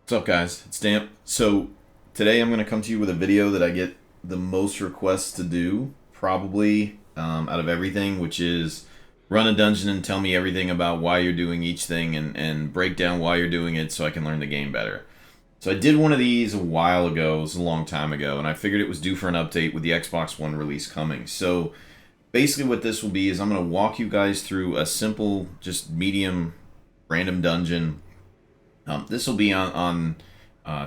What's up, guys? It's Damp. So today I'm going to come to you with a video that I get the most requests to do, probably out of everything, which is run a dungeon and tell me everything about why you're doing each thing and break down why you're doing it so I can learn the game better. So I did one of these a while ago, it was a long time ago, and I figured it was due for an update with the Xbox One release coming. So basically what this will be is I'm going to walk you guys through a simple, just medium, random dungeon. This will be on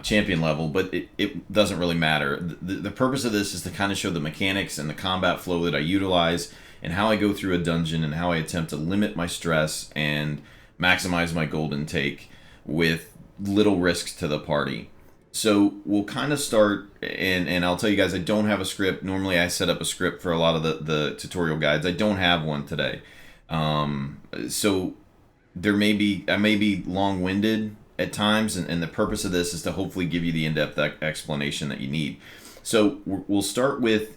champion level, but it doesn't really matter. The purpose of this is to kind of show the mechanics and the combat flow that I utilize and how I go through a dungeon and how I attempt to limit my stress and maximize my gold intake with little risks to the party. So we'll kind of start, and I'll tell you guys, I don't have a script. Normally I set up a script for a lot of the tutorial guides. I don't have one today. So I may be long-winded at times, and the purpose of this is to hopefully give you the in-depth explanation that you need. So we'll start with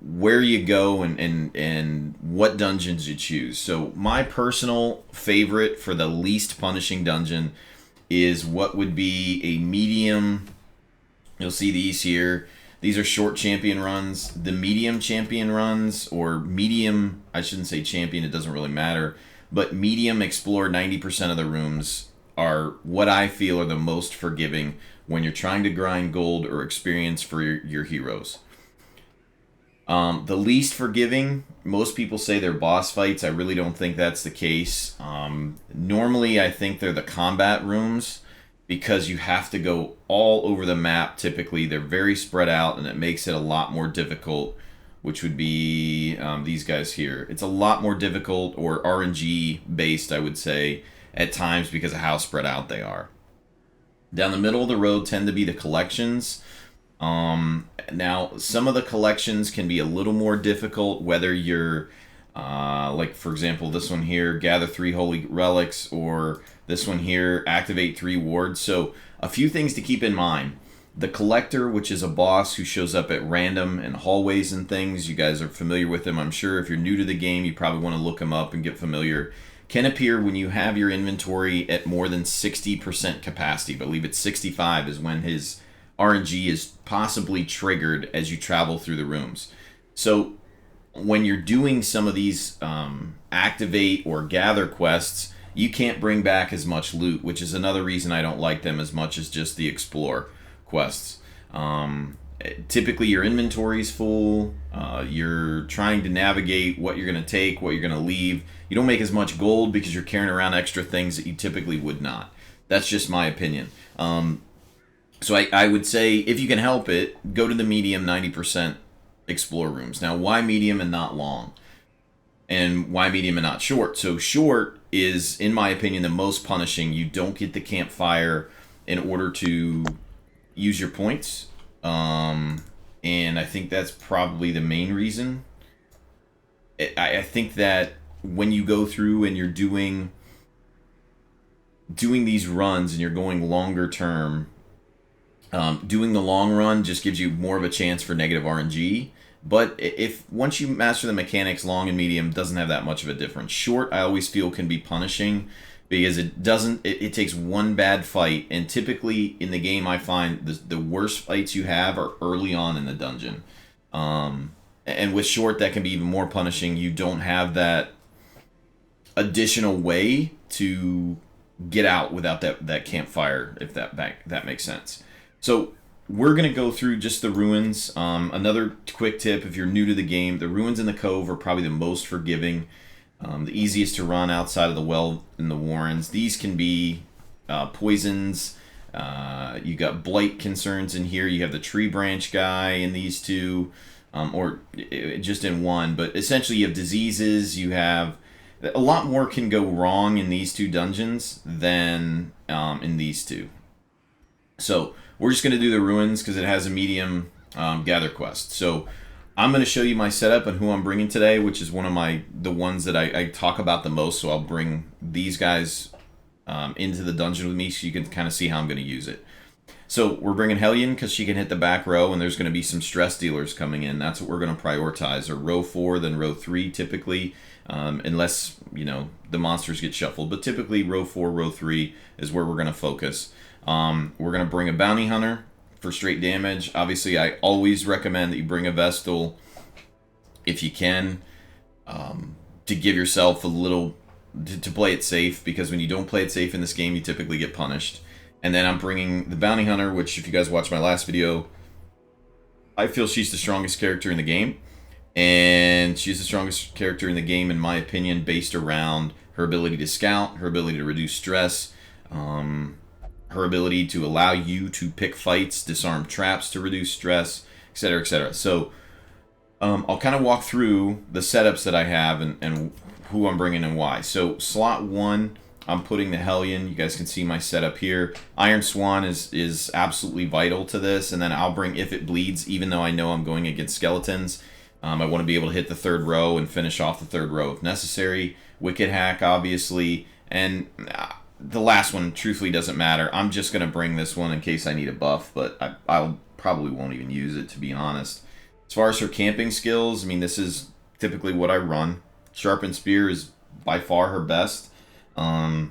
where you go and what dungeons you choose. So my personal favorite for the least punishing dungeon is what would be a medium. You'll see these here. These are short champion runs. The medium champion runs, or medium, I shouldn't say champion, it doesn't really matter, but medium explore 90% of the rooms are what I feel are the most forgiving when you're trying to grind gold or experience for your heroes. The least forgiving, most people say they're boss fights. I really don't think that's the case. Normally, I think they're the combat rooms because you have to go all over the map typically. They're very spread out, and it makes it a lot more difficult, which would be these guys here. It's a lot more difficult, or RNG based, I would say, at times because of how spread out they are. Down the middle of the road tend to be the collections. Now, some of the collections can be a little more difficult, whether you're, like, for example, this one here, gather 3 holy relics, or this one here, activate 3 wards. So, a few things to keep in mind. The Collector, which is a boss who shows up at random in hallways and things, you guys are familiar with him, I'm sure. If you're new to the game, you probably want to look him up and get familiar. Can appear when you have your inventory at more than 60% capacity. I believe it's 65 is when his RNG is possibly triggered as you travel through the rooms. So when you're doing some of these activate or gather quests, you can't bring back as much loot, which is another reason I don't like them as much as just the explore quests. Typically your inventory's full. You're trying to navigate what you're going to take, what you're going to leave. You don't make as much gold because you're carrying around extra things that you typically would not. That's just my opinion. So I would say, if you can help it, go to the medium 90% explore rooms. Now, why medium and not long? And why medium and not short? So short is, in my opinion, the most punishing. You don't get the campfire in order to use your points. And I think that's probably the main reason. I think that when you go through and you're doing these runs and you're going longer term, doing the long run just gives you more of a chance for negative RNG. But if once you master the mechanics, long and medium doesn't have that much of a difference. Short, I always feel, can be punishing because it takes one bad fight, and typically in the game I find the worst fights you have are early on in the dungeon. And with short, that can be even more punishing. You don't have that additional way to get out without that campfire, if that makes sense. So we're going to go through just the ruins. Another quick tip, if you're new to the game, the ruins in the Cove are probably the most forgiving. The easiest to run outside of the well and the warrens. These can be poisons. You got blight concerns in here. You have the tree branch guy in these two, or just in one. But essentially you have diseases. You have a lot more can go wrong in these two dungeons than in these two. So we're just going to do the ruins because it has a medium gather quest. So I'm going to show you my setup and who I'm bringing today, which is one of the ones that I talk about the most. So I'll bring these guys into the dungeon with me so you can kind of see how I'm going to use it. So we're bringing Hellion because she can hit the back row, and there's going to be some stress dealers coming in. That's what we're going to prioritize, or row 4, then row 3 typically. unless, you know, the monsters get shuffled. But typically row 4, row 3 is where we're going to focus. We're going to bring a bounty hunter for straight damage. Obviously, I always recommend that you bring a Vestal if you can, to give yourself a little, to play it safe, because when you don't play it safe in this game, you typically get punished. And then I'm bringing the bounty hunter, which if you guys watched my last video, I feel she's the strongest character in the game. And she's the strongest character in the game, in my opinion, based around her ability to scout, her ability to reduce stress, her ability to allow you to pick fights, disarm traps to reduce stress, etc., etc. So I'll kind of walk through the setups that I have and who I'm bringing and why. So slot 1, I'm putting the Hellion. You guys can see my setup here. Iron Swan is absolutely vital to this. And then I'll bring If It Bleeds, even though I know I'm going against skeletons. I want to be able to hit the 3rd row and finish off the 3rd row if necessary. Wicked Hack, obviously. And the last one, truthfully, doesn't matter. I'm just going to bring this one in case I need a buff, but I'll probably won't even use it, to be honest. As far as her camping skills, I mean, this is typically what I run. Sharpened Spear is by far her best. I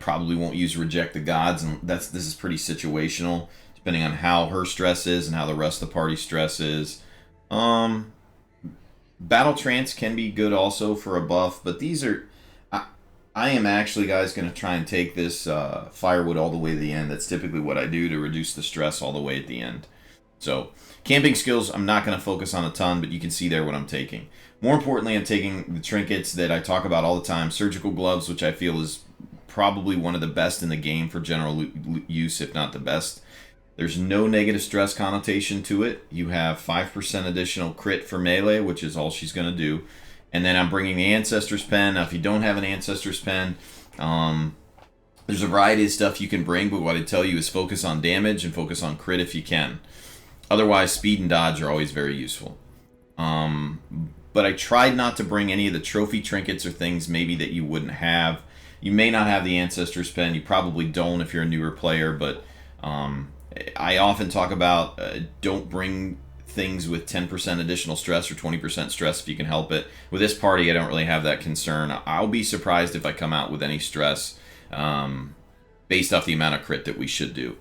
probably won't use Reject the Gods, and this is pretty situational, depending on how her stress is and how the rest of the party stress is. Battle Trance can be good also for a buff, but these are... I am actually, guys, going to try and take this Firewood all the way to the end. That's typically what I do to reduce the stress all the way at the end. So, camping skills, I'm not going to focus on a ton, but you can see there what I'm taking. More importantly, I'm taking the trinkets that I talk about all the time. Surgical Gloves, which I feel is probably one of the best in the game for general use, if not the best. There's no negative stress connotation to it. You have 5% additional crit for melee, which is all she's going to do. And then I'm bringing the Ancestor's Pen. Now, if you don't have an Ancestor's Pen, there's a variety of stuff you can bring, but what I tell you is focus on damage and focus on crit if you can. Otherwise, speed and dodge are always very useful. But I tried not to bring any of the trophy trinkets or things maybe that you wouldn't have. You may not have the Ancestor's Pen. You probably don't if you're a newer player, but I often talk about don't bring things with 10% additional stress or 20% stress if you can help it. With this party, I don't really have that concern. I'll be surprised if I come out with any stress based off the amount of crit that we should do.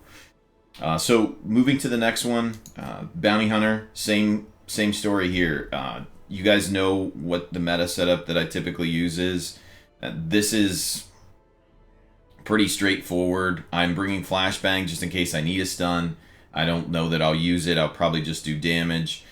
So moving to the next one, Bounty Hunter, same story here. You guys know what the meta setup that I typically use is. This is pretty straightforward. I'm bringing Flashbang just in case I need a stun. I don't know that I'll use it. I'll probably just do damage.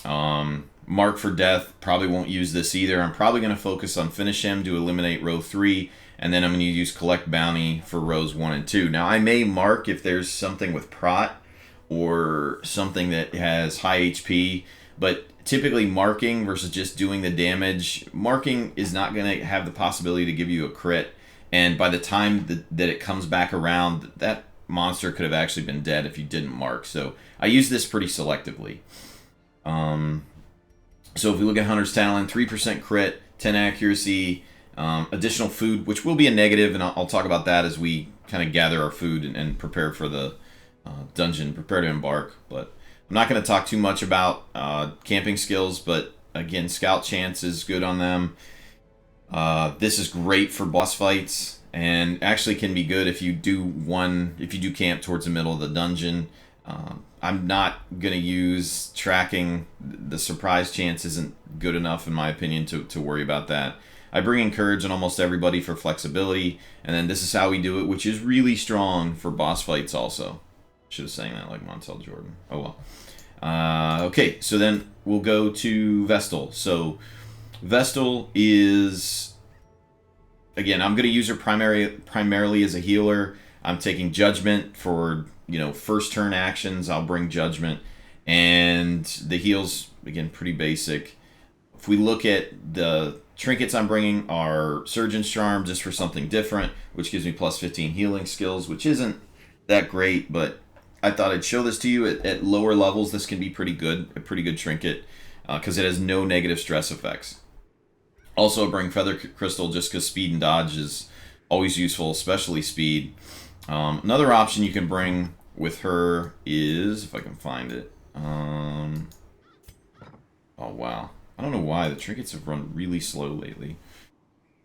Mark for Death, probably won't use this either. I'm probably going to focus on Finish Him to eliminate row 3, and then I'm going to use Collect Bounty for rows 1 and 2. Now, I may mark if there's something with Prot or something that has high HP, but typically marking versus just doing the damage, marking is not going to have the possibility to give you a crit, and by the time that it comes back around, that monster could have actually been dead if you didn't mark. So I use this pretty selectively. So if we look at Hunter's Talon, 3% crit, 10 accuracy, additional food, which will be a negative, and I'll talk about that as we kind of gather our food and prepare for the dungeon, prepare to embark. But I'm not going to talk too much about camping skills, but again, scout chance is good on them. This is great for boss fights, and actually can be good if you do camp towards the middle of the dungeon. I'm not going to use tracking. The surprise chance isn't good enough, in my opinion, to worry about that. I bring in Courage on almost everybody for flexibility, and then this is how we do it, which is really strong for boss fights also. Should have sang that like Montel Jordan. Oh well. Okay, so then we'll go to Vestal. So Vestal is, again, I'm going to use her primarily as a healer. I'm taking Judgment for, first turn actions. I'll bring Judgment. And the heals, again, pretty basic. If we look at the trinkets I'm bringing are Surgeon's Charm, just for something different, which gives me plus 15 healing skills, which isn't that great, but I thought I'd show this to you. At lower levels, this can be pretty good, a pretty good trinket, because it has no negative stress effects. Also, bring Feather Crystal just because speed and dodge is always useful, especially speed. Another option you can bring with her is, if I can find it. Oh, wow. I don't know why the trinkets have run really slow lately.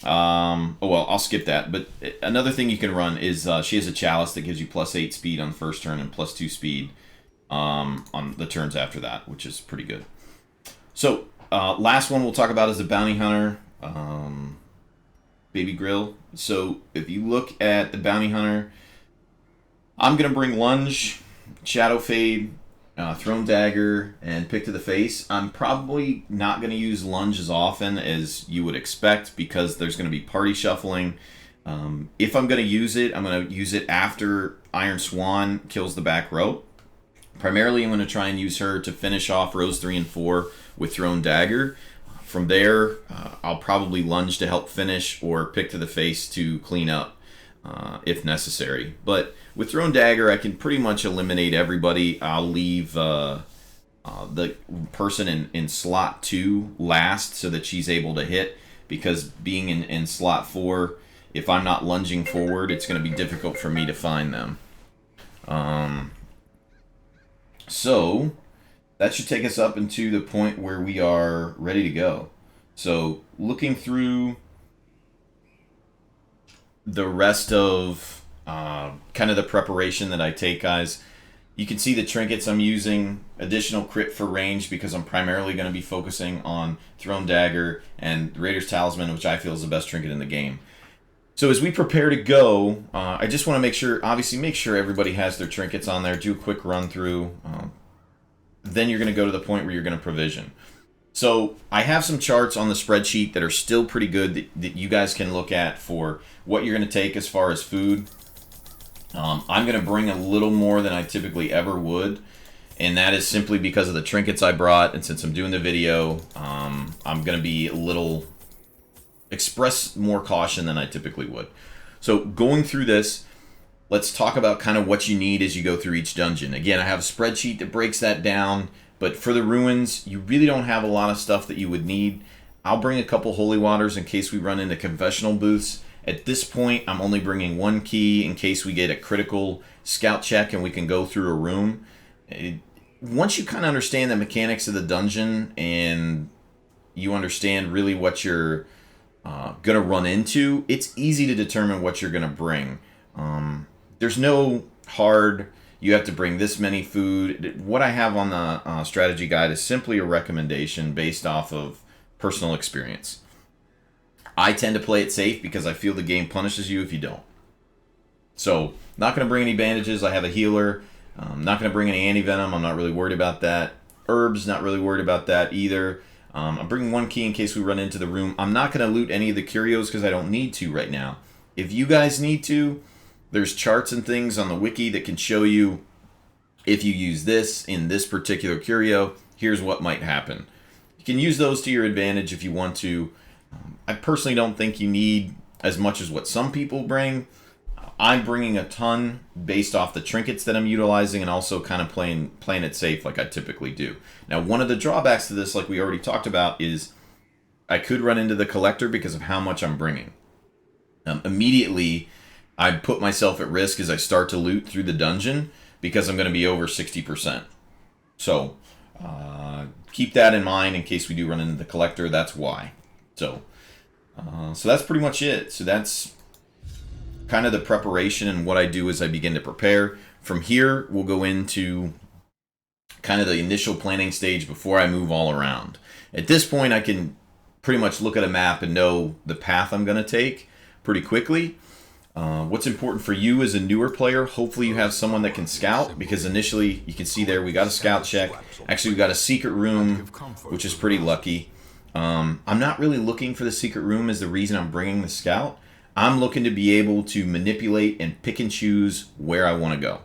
Oh well, I'll skip that. But another thing you can run is she has a chalice that gives you +8 speed on the first turn and +2 speed on the turns after that, which is pretty good. So last one we'll talk about is the Bounty Hunter Baby Grill. So if you look at the Bounty Hunter, I'm gonna bring Lunge, Shadow Fade, Thrown Dagger, and Pick to the Face. I'm probably not going to use Lunge as often as you would expect because there's going to be party shuffling. If I'm going to use it, I'm going to use it after Iron Swan kills the back row. Primarily, I'm going to try and use her to finish off rows 3 and 4 with Thrown Dagger. From there, I'll probably Lunge to help finish or Pick to the Face to clean up if necessary. But with Thrown Dagger, I can pretty much eliminate everybody. I'll leave the person in slot 2 last so that she's able to hit, because being in slot 4, if I'm not lunging forward, it's going to be difficult for me to find them. So that should take us up into the point where we are ready to go. So looking through the rest of kind of the preparation that I take, guys, you can see the trinkets I'm using. Additional crit for range because I'm primarily going to be focusing on Thrown Dagger and Raider's Talisman, which I feel is the best trinket in the game. So as we prepare to go, I just want to make sure everybody has their trinkets on there. Do a quick run through. Then you're going to go to the point where you're going to provision. So I have some charts on the spreadsheet that are still pretty good that you guys can look at for what you're going to take as far as food. I'm going to bring a little more than I typically ever would, and that is simply because of the trinkets I brought, and since I'm doing the video, I'm going to be express more caution than I typically would. So going through this, let's talk about kind of what you need as you go through each dungeon. Again, I have a spreadsheet that breaks that down. But for the ruins, you really don't have a lot of stuff that you would need. I'll bring a couple holy waters in case we run into confessional booths. At this point, I'm only bringing 1 key in case we get a critical scout check and we can go through a room. Once you kind of understand the mechanics of the dungeon and you understand really what you're going to run into, it's easy to determine what you're going to bring. There's no hard... You have to bring this many food. What I have on the strategy guide is simply a recommendation based off of personal experience. I tend to play it safe because I feel the game punishes you if you don't. So, not going to bring any bandages. I have a healer. Not going to bring any anti-venom. I'm not really worried about that. Herbs, not really worried about that either. I'm bringing 1 key in case we run into the room. I'm not going to loot any of the curios because I don't need to right now. If you guys need to, there's charts and things on the wiki that can show you if you use this in this particular curio, here's what might happen. You can use those to your advantage if you want to. I personally don't think you need as much as what some people bring. I'm bringing a ton based off the trinkets that I'm utilizing and also kind of playing it safe like I typically do. Now, one of the drawbacks to this, like we already talked about, is I could run into the collector because of how much I'm bringing. Immediately, I put myself at risk as I start to loot through the dungeon because I'm going to be over 60%. So keep that in mind in case we do run into the collector. That's why. So that's pretty much it. So that's kind of the preparation and what I do as I begin to prepare. From here, we'll go into kind of the initial planning stage before I move all around. At this point, I can pretty much look at a map and know the path I'm going to take pretty quickly. What's important for you as a newer player, hopefully you have someone that can scout, because initially you can see there we got a scout check. Actually, we got a secret room, which is pretty lucky. I'm not really looking for the secret room as the reason I'm bringing the scout. I'm looking to be able to manipulate and pick and choose where I want to go.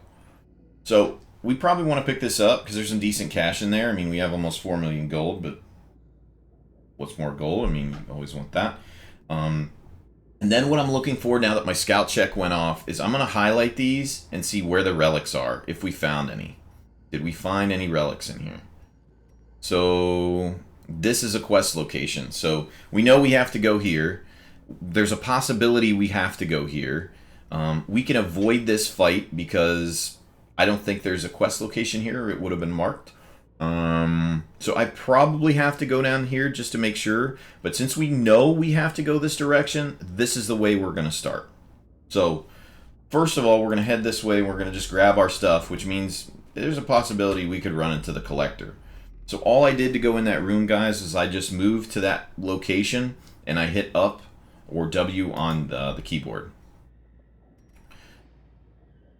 So we probably want to pick this up because there's some decent cash in there. I mean, we have almost 4 million gold, but what's more gold? I mean, you always want that. And then what I'm looking for now that my scout check went off is I'm going to highlight these and see where the relics are, if we found any. Did we find any relics in here? So this is a quest location. So we know we have to go here. There's a possibility we have to go here. We can avoid this fight because I don't think there's a quest location here, or it would have been marked. So I probably have to go down here just to make sure. But since we know we have to go this direction, this is the way we're going to start. So first of all, we're going to head this way. We're going to just grab our stuff, which means there's a possibility we could run into the collector. So all I did to go in that room, guys, is I just moved to that location and I hit up or W on the keyboard.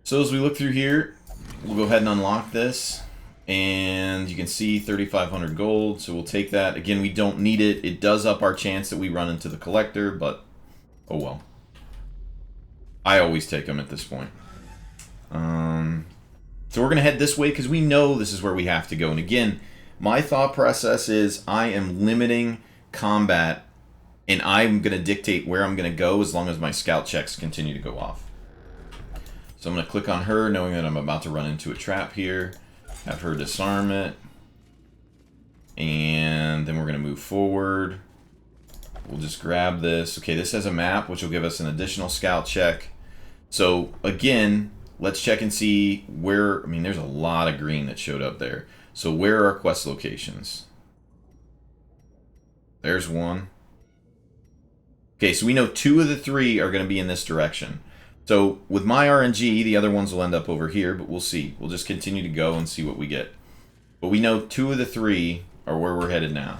So as we look through here, we'll go ahead and unlock this. And you can see 3,500 gold, so we'll take that. Again, we don't need it. It does up our chance that we run into the collector, but oh well. I always take them at this point. So we're going to head this way because we know this is where we have to go. And again, my thought process is I am limiting combat, and I'm going to dictate where I'm going to go as long as my scout checks continue to go off. So I'm going to click on her, knowing that I'm about to run into a trap here. Have her disarm it. And then we're going to move forward. We'll just grab this. Okay, this has a map, which will give us an additional scout check. So, again, let's check and see where... I mean, there's a lot of green that showed up there. So, where are our quest locations? There's one. Okay, so we know 2 of the 3 are going to be in this direction. So with my RNG, the other ones will end up over here, but we'll see. We'll just continue to go and see what we get. But we know 2 of the 3 are where we're headed now.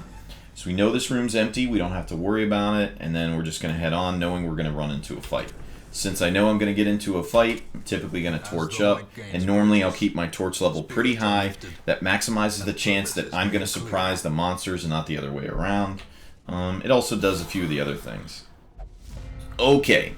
So we know this room's empty. We don't have to worry about it. And then we're just going to head on knowing we're going to run into a fight. Since I know I'm going to get into a fight, I'm typically going to torch up. And normally I'll keep my torch level pretty high. That maximizes the chance that I'm going to surprise the monsters and not the other way around. It also does a few of the other things. Okay.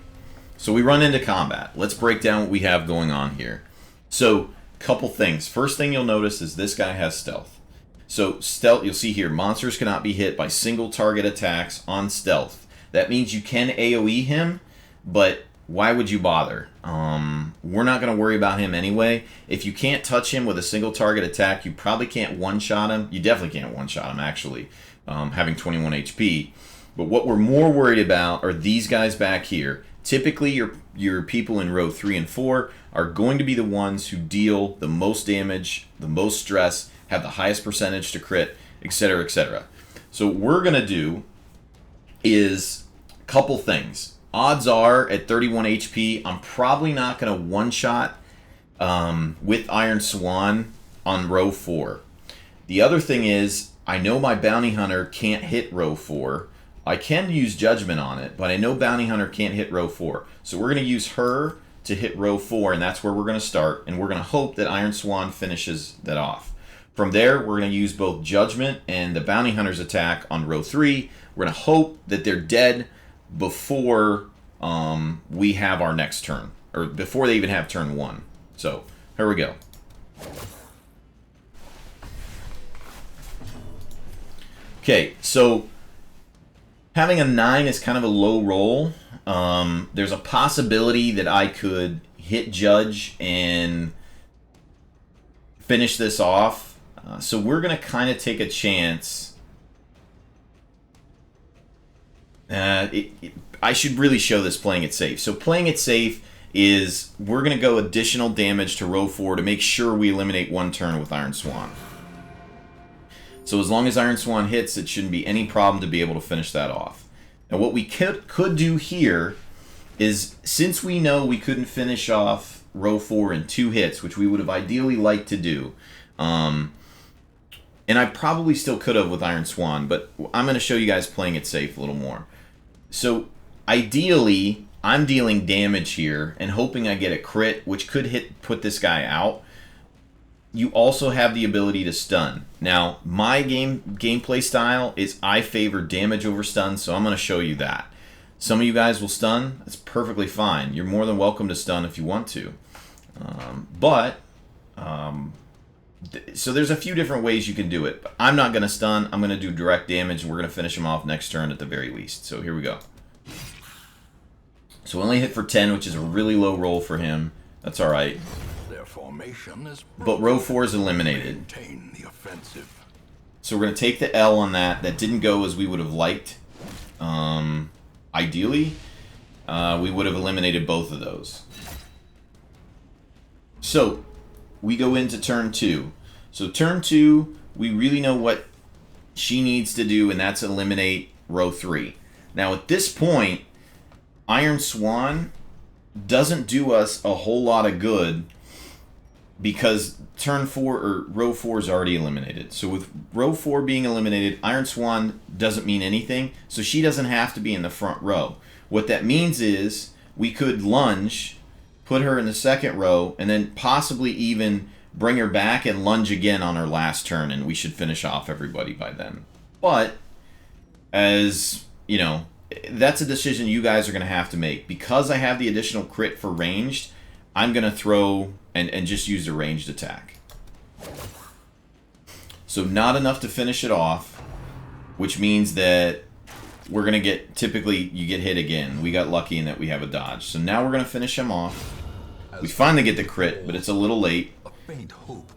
So we run into combat. Let's break down what we have going on here. So, couple things. First thing you'll notice is this guy has stealth. So, stealth, you'll see here, monsters cannot be hit by single target attacks on stealth. That means you can AoE him, but why would you bother? We're not going to worry about him anyway. If you can't touch him with a single target attack, you probably can't one-shot him. You definitely can't one-shot him, actually, having 21 HP. But what we're more worried about are these guys back here. Typically, your people in row 3 and 4 are going to be the ones who deal the most damage, the most stress, have the highest percentage to crit, etc., etc. So what we're going to do is a couple things. Odds are, at 31 HP, I'm probably not going to one-shot with Iron Swan on row 4. The other thing is, I know my Bounty Hunter can't hit row 4. I can use Judgment on it, but I know Bounty Hunter can't hit row 4. So we're going to use her to hit row 4, and that's where we're going to start. And we're going to hope that Iron Swan finishes that off. From there, we're going to use both Judgment and the Bounty Hunter's attack on row 3. We're going to hope that they're dead before we have our next turn. Or before they even have turn 1. So, here we go. Okay, so... having a 9 is kind of a low roll. There's a possibility that I could hit Judge and finish this off. So we're going to kind of take a chance. I should really show this playing it safe. So playing it safe is we're going to go additional damage to row 4 to make sure we eliminate 1 turn with Iron Swan. So as long as Iron Swan hits, it shouldn't be any problem to be able to finish that off. Now what we could do here is, since we know we couldn't finish off row 4 in 2 hits, which we would have ideally liked to do, and I probably still could have with Iron Swan, but I'm going to show you guys playing it safe a little more. So ideally, I'm dealing damage here and hoping I get a crit, which could put this guy out. You also have the ability to stun. Now, my gameplay style is I favor damage over stun, so I'm going to show you that. Some of you guys will stun. That's perfectly fine. You're more than welcome to stun if you want to. So there's a few different ways you can do it. But I'm not going to stun. I'm going to do direct damage, and we're going to finish him off next turn at the very least. So here we go. So only hit for 10, which is a really low roll for him. That's all right. But row 4 is eliminated. So we're going to take the L on that. That didn't go as we would have liked. Ideally, we would have eliminated both of those. So we go into turn 2. So turn 2, we really know what she needs to do, and that's eliminate row 3. Now at this point, Iron Swan doesn't do us a whole lot of good because turn 4 or row 4 is already eliminated. So with row 4 being eliminated, Iron Swan doesn't mean anything, so she doesn't have to be in the front row. What that means is we could lunge, put her in the second row, and then possibly even bring her back and lunge again on her last turn, and we should finish off everybody by then. But, as you know, that's a decision you guys are going to have to make. Because I have the additional crit for ranged, I'm going to throw and just use a ranged attack. So not enough to finish it off, which means that we're going to get, typically, you get hit again. We got lucky in that we have a dodge. So now we're going to finish him off. We finally get the crit, but it's a little late.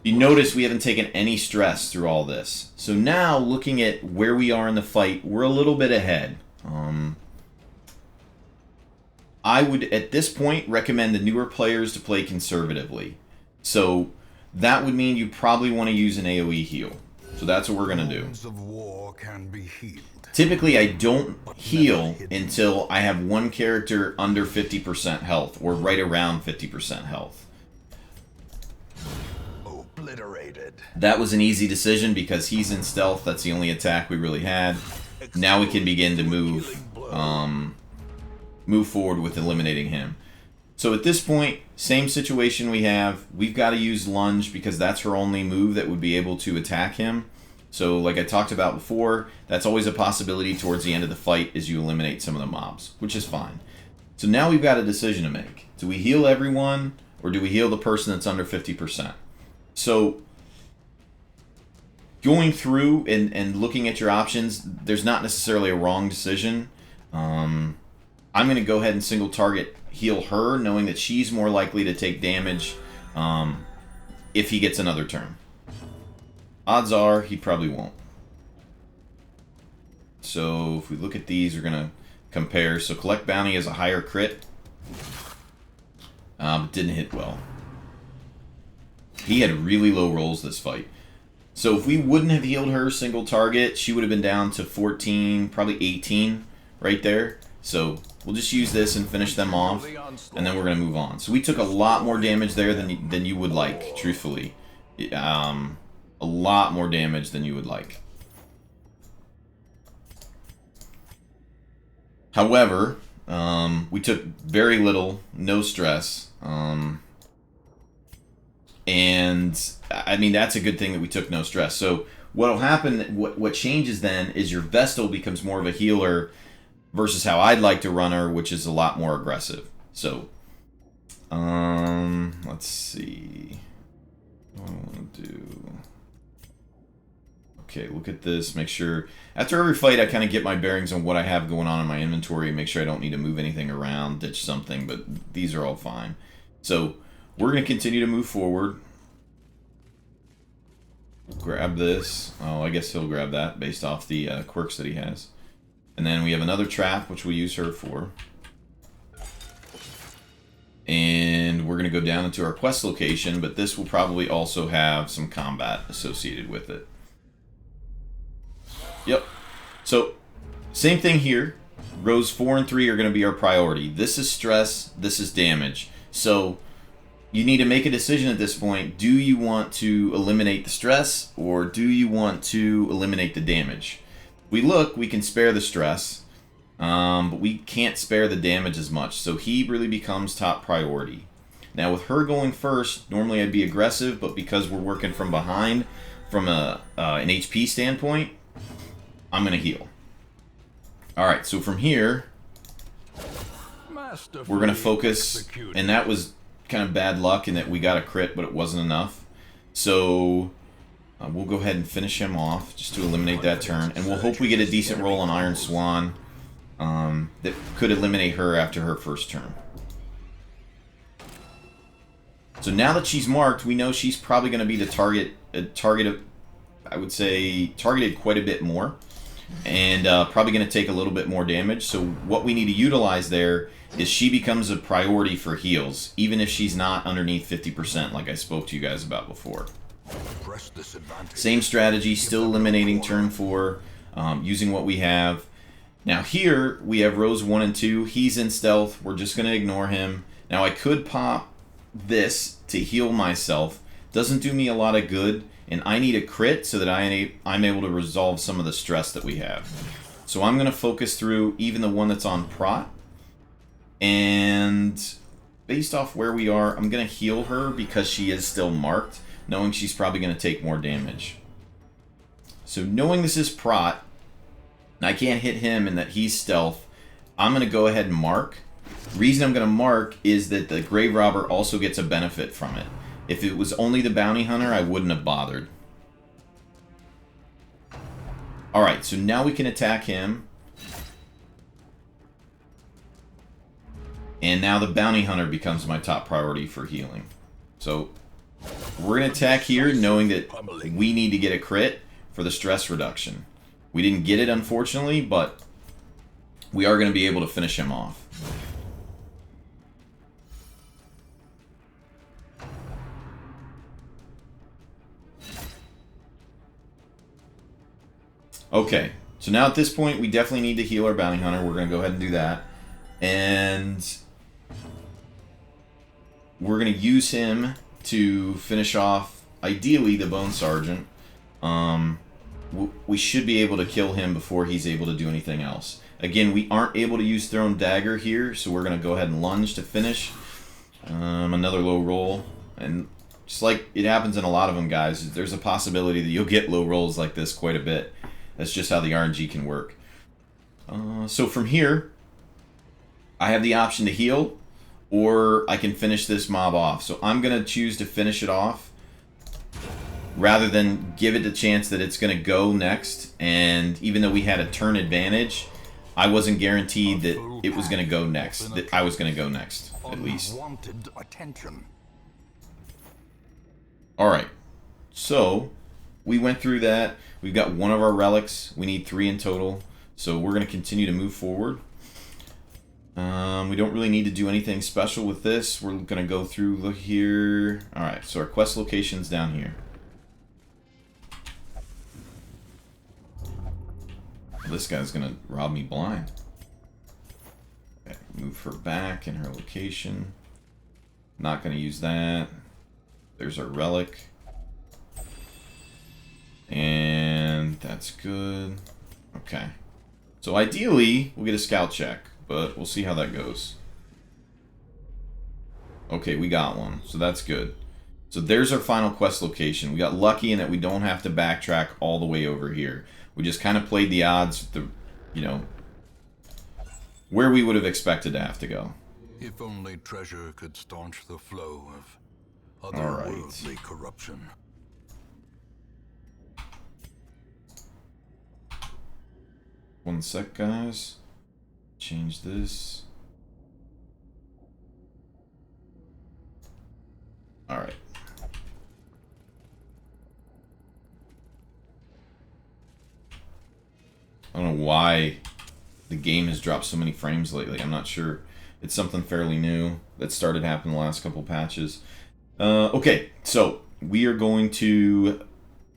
You notice we haven't taken any stress through all this. So now, looking at where we are in the fight, we're a little bit ahead. I would, at this point, recommend the newer players to play conservatively. So that would mean you probably want to use an AoE heal. So that's what we're going to do. Typically, I don't heal until I have one character under 50% health, or right around 50% health. Obliterated. That was an easy decision because he's in stealth. That's the only attack we really had. Now we can begin to move forward with eliminating him. So at this point, same situation we have. We've got to use lunge because that's her only move that would be able to attack him. So like I talked about before, that's always a possibility towards the end of the fight as you eliminate some of the mobs, which is fine. So now we've got a decision to make. Do we heal everyone, or do we heal the person that's under 50%? So going through and looking at your options, there's not necessarily a wrong decision. I'm going to go ahead and single target heal her, knowing that she's more likely to take damage if he gets another turn. Odds are he probably won't. So if we look at these, we're going to compare. So Collect Bounty has a higher crit. But didn't hit well. He had really low rolls this fight. So if we wouldn't have healed her single target, she would have been down to 14, probably 18 right there. So we'll just use this and finish them off, and then we're going to move on. So we took a lot more damage there than you would like, truthfully. A lot more damage than you would like. However, we took very little, no stress. And I mean, that's a good thing that we took no stress. So what'll happen, what changes then is your Vestal becomes more of a healer versus how I'd like to run her, which is a lot more aggressive. So, let's see. What do I want to do? Okay, look at this. Make sure, after every fight, I kind of get my bearings on what I have going on in my inventory and make sure I don't need to move anything around, ditch something, but these are all fine. So, we're going to continue to move forward. Grab this. Oh, I guess he'll grab that based off the quirks that he has. And then we have another trap, which we'll use her for. And we're going to go down into our quest location, but this will probably also have some combat associated with it. Yep. So, same thing here. Rows 4 and 3 are going to be our priority. This is stress, this is damage. So, you need to make a decision at this point. Do you want to eliminate the stress, or do you want to eliminate the damage? We look, we can spare the stress, but we can't spare the damage as much. So he really becomes top priority. Now with her going first, normally I'd be aggressive, but because we're working from behind, from an HP standpoint, I'm going to heal. Alright, so from here, we're going to focus, and that was kind of bad luck in that we got a crit, but it wasn't enough. So we'll go ahead and finish him off just to eliminate that turn, and we'll hope we get a decent roll on Iron Swan that could eliminate her after her first turn. So now that she's marked, we know she's probably going to be the target of, I would say, targeted quite a bit more, and probably going to take a little bit more damage. So what we need to utilize there is she becomes a priority for heals, even if she's not underneath 50%, like I spoke to you guys about before. Same strategy, still eliminating turn 4, using what we have. Now here, we have rows 1 and 2. He's in stealth. We're just going to ignore him. Now I could pop this to heal myself. Doesn't do me a lot of good, and I need a crit so that I'm able to resolve some of the stress that we have. So I'm going to focus through even the one that's on prot. And based off where we are, I'm going to heal her because she is still marked, knowing she's probably going to take more damage. So knowing this is prot, and I can't hit him and that he's stealth, I'm going to go ahead and mark. The reason I'm going to mark is that the grave robber also gets a benefit from it. If it was only the bounty hunter, I wouldn't have bothered. Alright, so now we can attack him. And now the bounty hunter becomes my top priority for healing. So we're going to attack here knowing that we need to get a crit for the stress reduction. We didn't get it, unfortunately, but we are going to be able to finish him off. Okay, so now at this point, we definitely need to heal our bounty hunter. We're going to go ahead and do that. And we're going to use him to finish off, ideally, the Bone Sergeant. We should be able to kill him before he's able to do anything else. Again, we aren't able to use Thrown Dagger here, so we're going to go ahead and lunge to finish. Another low roll. And just like it happens in a lot of them, guys, there's a possibility that you'll get low rolls like this quite a bit. That's just how the RNG can work. So from here, I have the option to heal, or I can finish this mob off. So I'm going to choose to finish it off, rather than give it the chance that it's going to go next. And even though we had a turn advantage, I wasn't guaranteed that it was going to go next. That I was going to go next, at least. Alright, so we went through that. We've got one of our relics. We need 3 in total. So we're going to continue to move forward. We don't really need to do anything special with this. We're going to go through, look here. Alright, so our quest location's down here. This guy's going to rob me blind. Okay, move her back in her location. Not going to use that. There's our relic. And that's good. Okay. So ideally, we'll get a scout check, but we'll see how that goes. Okay, we got one, so that's good. So there's our final quest location. We got lucky in that we don't have to backtrack all the way over here. We just kind of played the odds, where we would have expected to have to go. If only treasure could staunch the flow of otherworldly corruption. One sec, guys. Change this. Alright. I don't know why the game has dropped so many frames lately. I'm not sure. It's something fairly new that started happening the last couple patches. Okay, so we are going to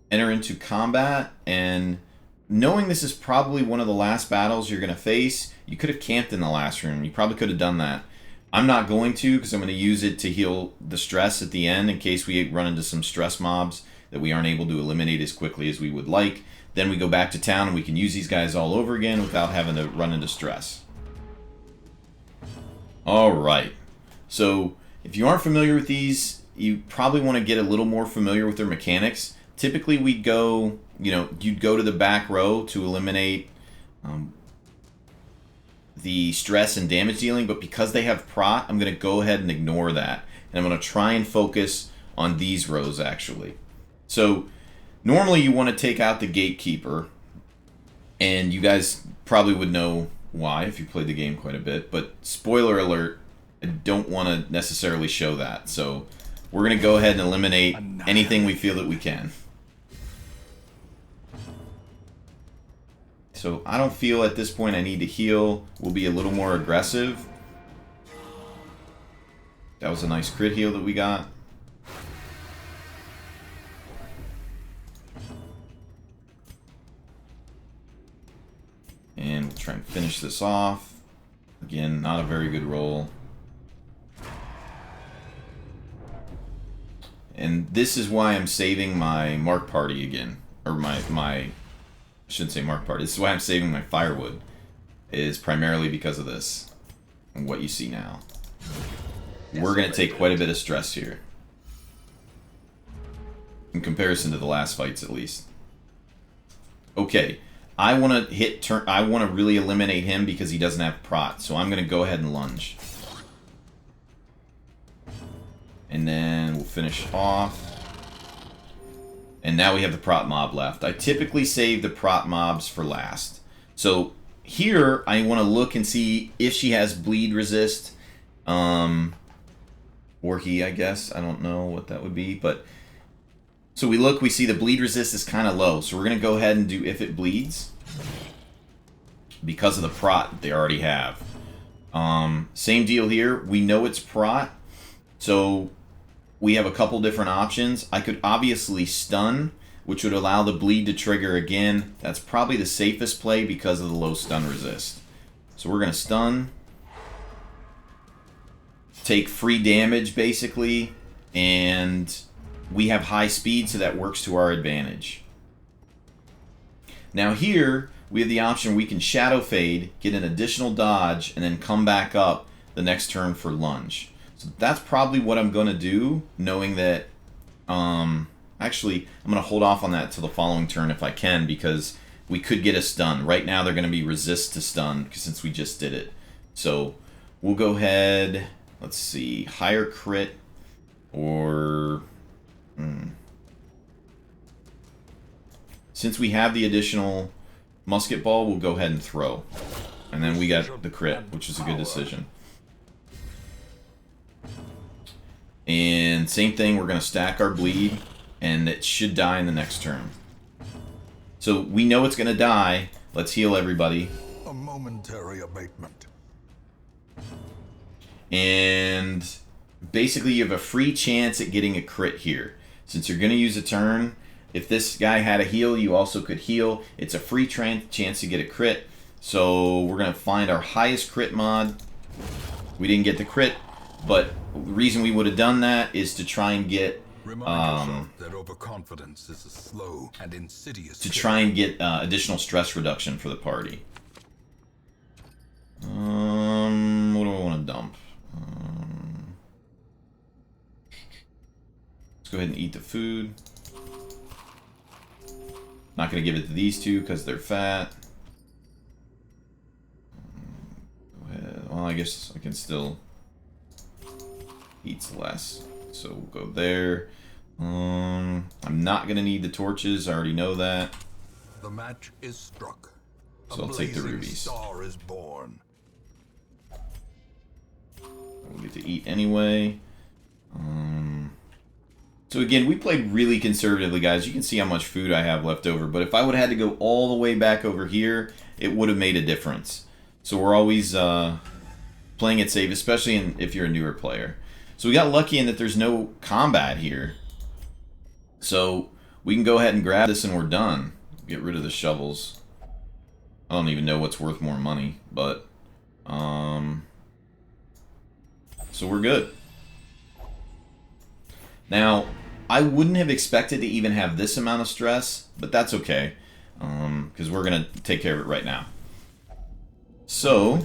enter into combat, and knowing this is probably one of the last battles you're going to face, you could have camped in the last room. You probably could have done that. I'm not going to, because I'm going to use it to heal the stress at the end in case we run into some stress mobs that we aren't able to eliminate as quickly as we would like. Then we go back to town and we can use these guys all over again without having to run into stress. Alright. So, if you aren't familiar with these, you probably want to get a little more familiar with their mechanics. Typically we'd go, you'd go to the back row to eliminate the stress and damage dealing, but because they have prot, I'm going to go ahead and ignore that. And I'm going to try and focus on these rows, actually. So, normally you want to take out the gatekeeper, and you guys probably would know why if you played the game quite a bit, but spoiler alert, I don't want to necessarily show that. So, we're going to go ahead and eliminate anything we feel that we can. So I don't feel at this point I need to heal. We'll be a little more aggressive. That was a nice crit heal that we got. finish this off. Again, not a very good roll. And this is why I'm saving my Mark Party again. Or my I shouldn't say Mark Party. This is why I'm saving my firewood. Is primarily because of this. And what you see now. We're going to take quite a bit of stress here. In comparison to the last fights, at least. Okay. I want to hit turn. I want to really eliminate him because he doesn't have prot. So I'm going to go ahead and lunge. And then we'll finish off. And now we have the prot mob left. I typically save the prot mobs for last. So here I want to look and see if she has bleed resist. Or he, I guess. I don't know what that would be. But so we look, we see the bleed resist is kind of low. So we're going to go ahead and do if it bleeds. Because of the prot that they already have. Same deal here. We know it's prot. So we have a couple different options. I could obviously stun, which would allow the bleed to trigger again. That's probably the safest play because of the low stun resist. So we're going to stun. Take free damage, basically. And we have high speed, so that works to our advantage. Now here, we have the option we can Shadow Fade, get an additional dodge, and then come back up the next turn for lunge. So that's probably what I'm going to do, knowing that, actually, I'm going to hold off on that till the following turn if I can, because we could get a stun. Right now, they're going to be resist to stun, since we just did it. So, we'll go ahead, let's see, higher crit, or, since we have the additional musket ball, we'll go ahead and throw. And then we got the crit, which is a good decision. And same thing, we're going to stack our bleed, and it should die in the next turn. So we know it's going to die. Let's heal everybody. A momentary abatement. And basically you have a free chance at getting a crit here. Since you're going to use a turn, if this guy had a heal, you also could heal. It's a free chance to get a crit. So we're going to find our highest crit mod. We didn't get the crit. But the reason we would have done that is to try and get that overconfidence is a slow and insidious to try and get additional stress reduction for the party. What do I want to dump? Let's go ahead and eat the food. Not going to give it to these two because they're fat. Go ahead. Well, I guess I can still... eats less, so we'll go there. I'm not gonna need the torches. I already know that. The match is struck. So I'll take the rubies. Star is born. We'll get to eat anyway. So again, we played really conservatively, guys. You can see how much food I have left over. But if I would have had to go all the way back over here, it would have made a difference. So we're always playing it safe, especially if you're a newer player. So we got lucky in that there's no combat here. So we can go ahead and grab this and we're done. Get rid of the shovels. I don't even know what's worth more money, but so we're good. Now, I wouldn't have expected to even have this amount of stress, but that's okay. Because we're going to take care of it right now. So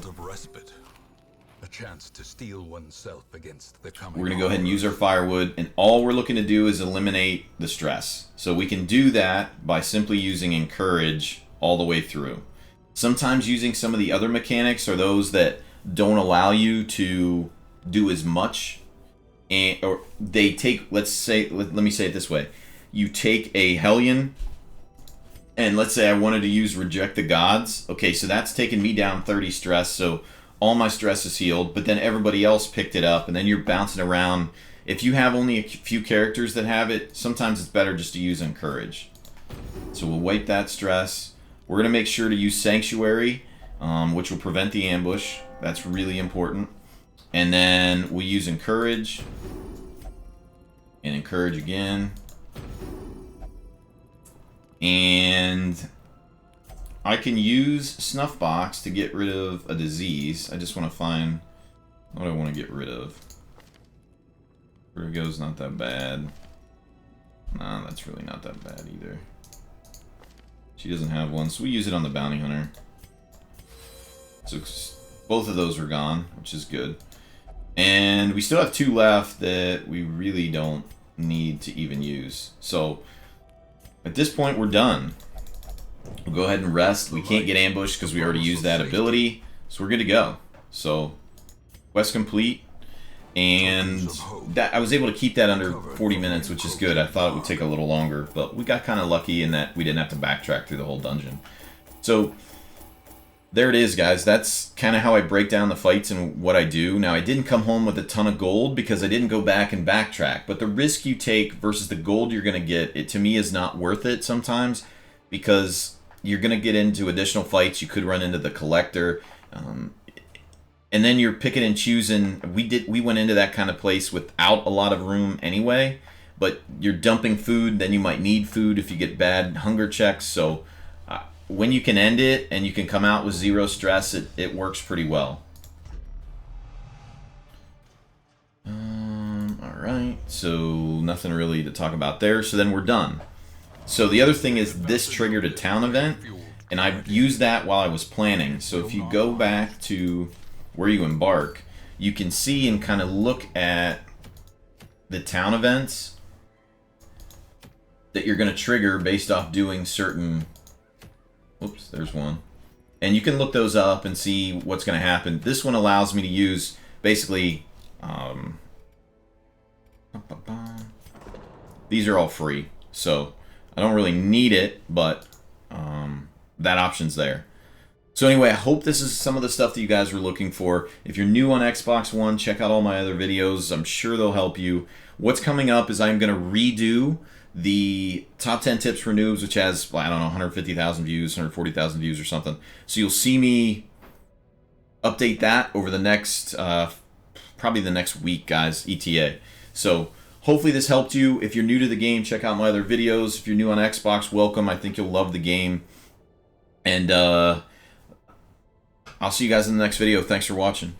chance to steel oneself against the coming. We're going to go ahead and use our firewood, and all we're looking to do is eliminate the stress. So we can do that by simply using encourage all the way through. Sometimes using some of the other mechanics are those that don't allow you to do as much, or they take, let me say it this way. You take a Hellion, and let's say I wanted to use Reject the Gods. Okay, so that's taken me down 30 stress, so all my stress is healed, but then everybody else picked it up, and then you're bouncing around. If you have only a few characters that have it, sometimes it's better just to use Encourage. So we'll wipe that stress. We're going to make sure to use Sanctuary, which will prevent the ambush. That's really important. And then we'll use Encourage. And Encourage again. And I can use Snuff Box to get rid of a disease. I just want to find what I want to get rid of. Vertigo's not that bad. Nah, that's really not that bad either. She doesn't have one, so we use it on the Bounty Hunter. So both of those are gone, which is good. And we still have 2 left that we really don't need to even use. So at this point, we're done. We'll go ahead and rest. We can't get ambushed because we already used that ability, so we're good to go. So quest complete. And that I was able to keep that under 40 minutes, which is good. I thought it would take a little longer, but we got kind of lucky in that we didn't have to backtrack through the whole dungeon. So there it is, guys. That's kind of how I break down the fights and what I do. Now, I didn't come home with a ton of gold because I didn't go back and backtrack, but the risk you take versus the gold you're going to get, it to me is not worth it sometimes, because you're going to get into additional fights. You could run into the collector. And then you're picking and choosing. We went into that kind of place without a lot of room anyway, but you're dumping food, then you might need food if you get bad hunger checks. So when you can end it and you can come out with 0 stress, it works pretty well. Alright, so nothing really to talk about there. So then we're done. So the other thing is this triggered a town event, and I used that while I was planning. So if you go back to where you embark, you can see and kind of look at the town events that you're going to trigger based off doing certain... Oops, there's one. And you can look those up and see what's going to happen. This one allows me to use basically... these are all free, so I don't really need it, but that option's there. So anyway, I hope this is some of the stuff that you guys were looking for. If you're new on Xbox One, check out all my other videos. I'm sure they'll help you. What's coming up is I'm going to redo the top 10 tips for noobs, which has, well, I don't know, 150,000 views, 140,000 views or something. So you'll see me update that over the next, probably the next week, guys, ETA. So hopefully this helped you. If you're new to the game, check out my other videos. If you're new on Xbox, welcome. I think you'll love the game. And, I'll see you guys in the next video. Thanks for watching.